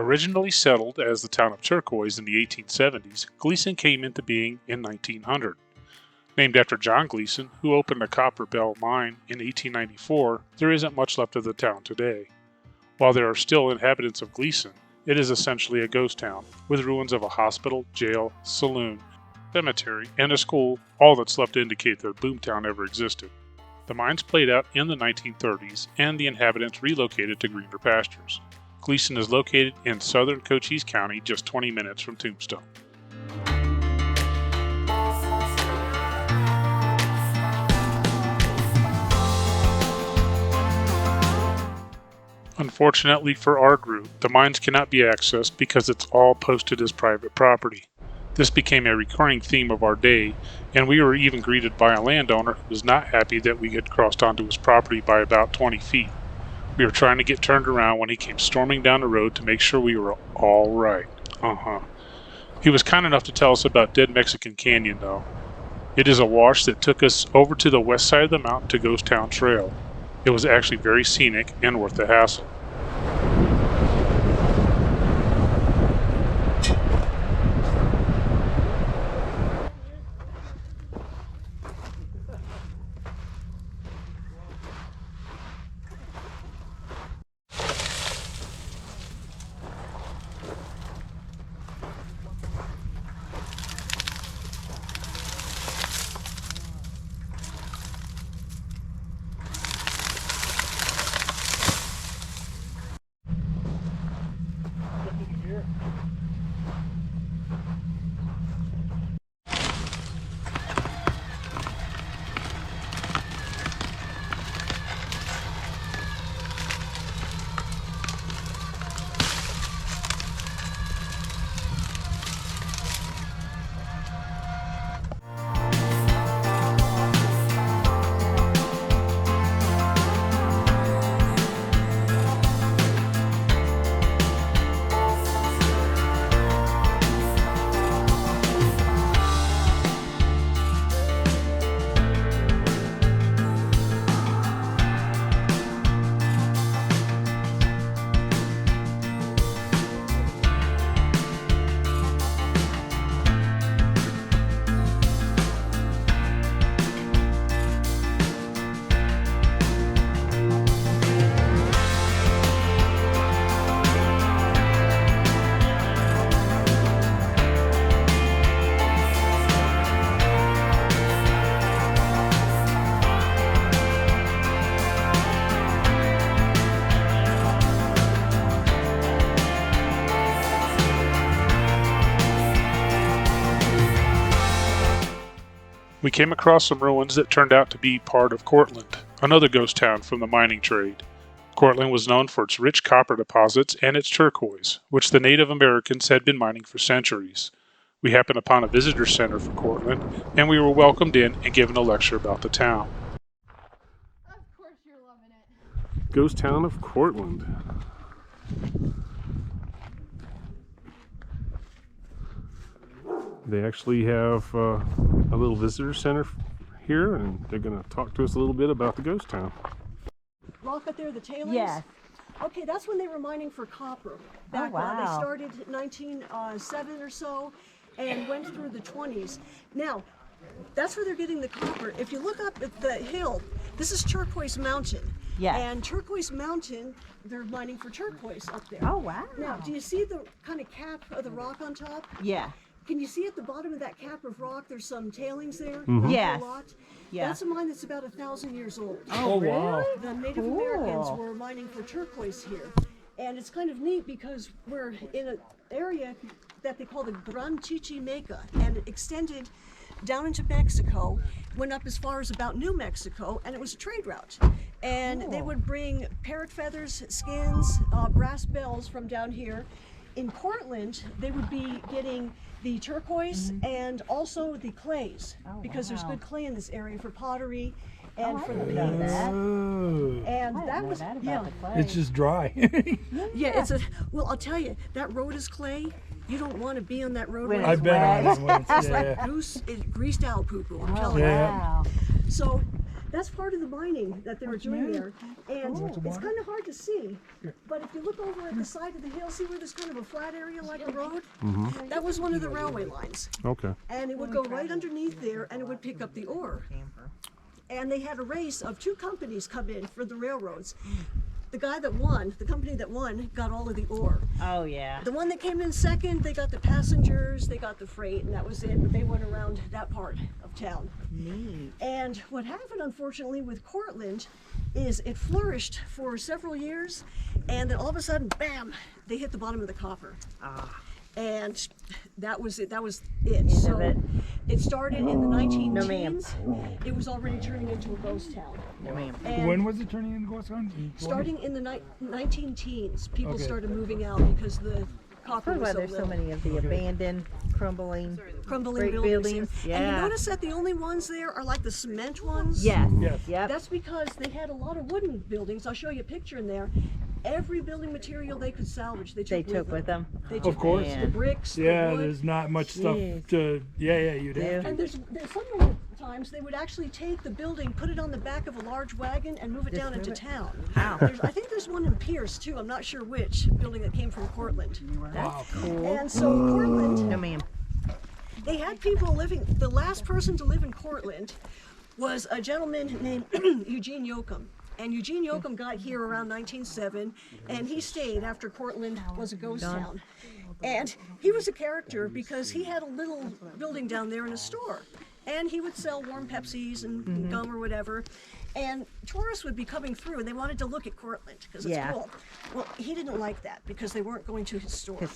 Originally settled as the town of Turquoise in the 1870s, Gleeson came into being in 1900. Named after John Gleeson, who opened a copper bell mine in 1894, there isn't much left of the town today. While there are still inhabitants of Gleeson, it is essentially a ghost town, with ruins of a hospital, jail, saloon, cemetery, and a school, all that's left to indicate that Boomtown ever existed. The mines played out in the 1930s, and the inhabitants relocated to greener pastures. Gleeson is located in southern Cochise County, just 20 minutes from Tombstone. Unfortunately for our group, the mines cannot be accessed because it's all posted as private property. This became a recurring theme of our day, and we were even greeted by a landowner who was not happy that we had crossed onto his property by about 20 feet. We were trying to get turned around when he came storming down the road to make sure we were all right. He was kind enough to tell us about Dead Mexican Canyon, though. It is a wash that took us over to the west side of the mountain to Ghost Town Trail. It was actually very scenic and worth the hassle. We came across some ruins that turned out to be part of Cortland, another ghost town from the mining trade. Cortland was known for its rich copper deposits and its turquoise, which the Native Americans had been mining for centuries. We happened upon a visitor center for Cortland, and we were welcomed in and given a lecture about the town. Of course you're loving it. Ghost town of Cortland. They actually have a little visitor center here, and they're going to talk to us a little bit about the ghost town. Rock up there, the tailings? Yes. Okay, that's when they were mining for copper. Back wow. They started in 1907 or so and went through the 20s. Now, that's where they're getting the copper. If you look up at the hill, this is Turquoise Mountain. Yes. And Turquoise Mountain, they're mining for turquoise up there. Oh, wow. Now, do you see the kind of cap of the rock on top? Yeah. Can you see at the bottom of that cap of rock, there's some tailings there? Yes. A lot? Yeah. That's a mine that's about 1,000 years old. Oh, wow. The Native Americans were mining for turquoise here. And it's kind of neat because we're in an area that they call the Gran Chichimeca, and it extended down into Mexico, went up as far as about New Mexico, and it was a trade route. And they would bring parrot feathers, skins, brass bells from down here. In Cortland, they would be getting the turquoise and also the clays, because there's good clay in this area for pottery and for the paints. And that was, It's just dry. it's a, well, I'll tell you, that road is clay. You don't want to be on that road. When when I it's it's bet wet. on it once. It's Yeah. like greased out poo-poo, I'm telling you. Yeah. So That's part of the mining that they were doing there. And it's kind of hard to see. But if you look over at the side of the hill, see where there's kind of a flat area like a road? That was one of the railway lines. Okay. And it would go right underneath there and it would pick up the ore. And they had a race of 2 companies come in for the railroads. The guy that won, the company that won, got all of the ore. Oh, yeah. The one that came in second, they got the passengers, they got the freight, and that was it. But they went around that part of town. Neat. And what happened, unfortunately, with Cortland is it flourished for several years, and then all of a sudden, bam, they hit the bottom of the copper. Ah. And that was it. That was it. End So of it. it started in the 19 No, ma'am. teens. It was already turning into a ghost town. No, ma'am. And When was it turning into ghost town? starting in the 19 teens, people Okay. started moving out because the copper That's was why so there's so little. many of the abandoned, crumbling Crumbling brick buildings. buildings. And you Yeah. notice that the only ones there are like the cement ones? Yes. Yes. Yep. That's because they had a lot of wooden buildings. I'll show you a picture in there. Every building material they could salvage, they They took took with them. They Of took course. the Man. bricks, the Yeah, wood. there's not much stuff Jeez. to. Yeah, you'd have Yeah. to. And there's some of the times they would actually take the building, put it on the back of a large wagon, and move it Just down move into it. town. Wow. I think there's one in Pierce too. I'm not sure which building that came from Cortland. That's cool. And so Cortland, No, ma'am. they had people living. The last person to live in Cortland was a gentleman named Eugene Yoakum. And Eugene Yoakum got here around 1907, and he stayed after Cortland was a ghost town. And he was a character because he had a little building down there in a store. And he would sell warm Pepsis and gum or whatever. And tourists would be coming through and they wanted to look at Cortland because it's Yeah. cool. Well, he didn't like that because they weren't going to his store.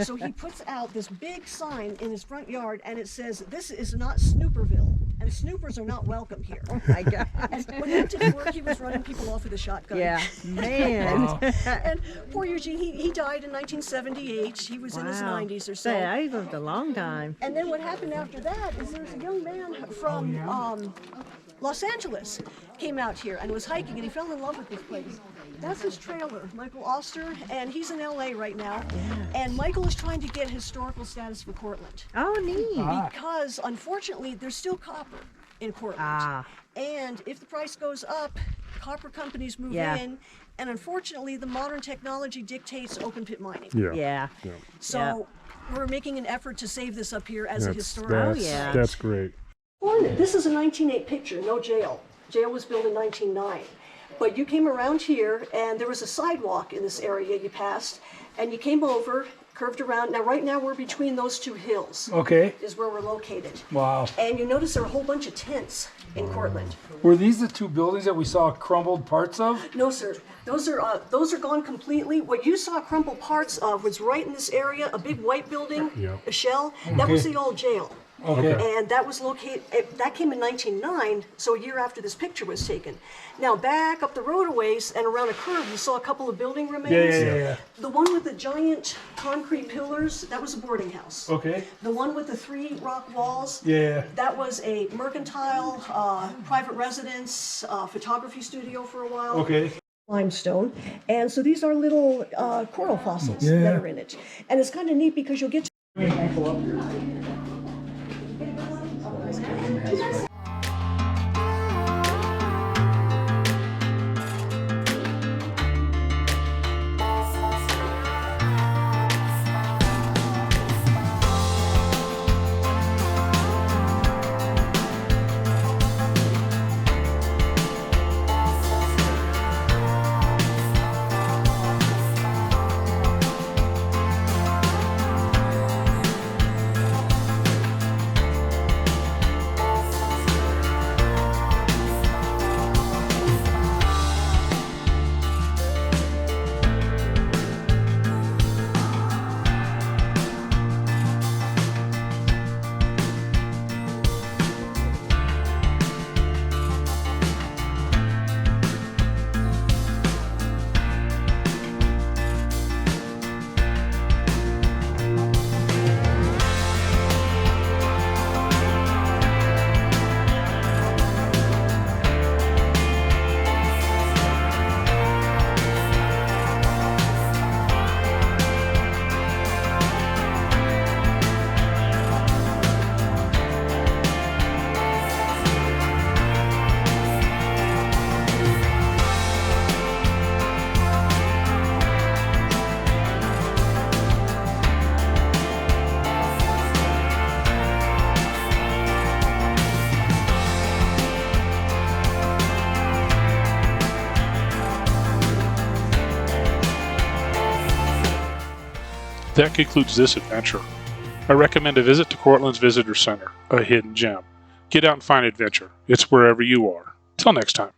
So he puts out this big sign in his front yard and it says, "This is not Snooperville, and snoopers are not welcome here." Oh my God. And when he went to work, he was running people off with a shotgun. Yeah. Man. And poor Eugene, he died in 1978. He was in his Wow. 90s or so. Say, I lived a long time. And then what happened after that is there's a young man from Los Angeles came out here and was hiking and he fell in love with this place. That's his trailer, Michael Oster, and he's in LA right now. And Michael is trying to get historical status for Cortland Oh, neat. because unfortunately there's still copper in Cortland. Ah. And if the price goes up, copper companies move Yeah. in. And unfortunately, the modern technology dictates open pit mining. Yeah. So we're making an effort to save this up here as a historic. that's- yeah. That's great. This is a 1908 picture, no jail. Jail was built in 1909. But you came around here and there was a sidewalk in this area you passed and you came over, curved around. Now right now we're between those 2 hills Okay. is where we're located. Wow. And you notice there are a whole bunch of tents in Cortland. Were these the 2 buildings that we saw crumbled parts of? No, sir. Those are gone completely. What you saw crumpled parts of was right in this area, a big white building, Yeah. a shell. That was the old jail. Okay. And that was located, that came in 1909, so a year after this picture was taken. Now back up the road a ways and around a curve, you saw a couple of building remains. Yeah. The one with the giant concrete pillars, that was a boarding house. Okay. The one with the 3 rock walls, Yeah. that was a mercantile, private residence, photography studio for a while. Okay. Limestone, and so these are little coral fossils that are in it, and it's kind of neat because you'll get to That concludes this adventure. I recommend a visit to Cortland's Visitor Center, a hidden gem. Get out and find adventure. It's wherever you are. Till next time.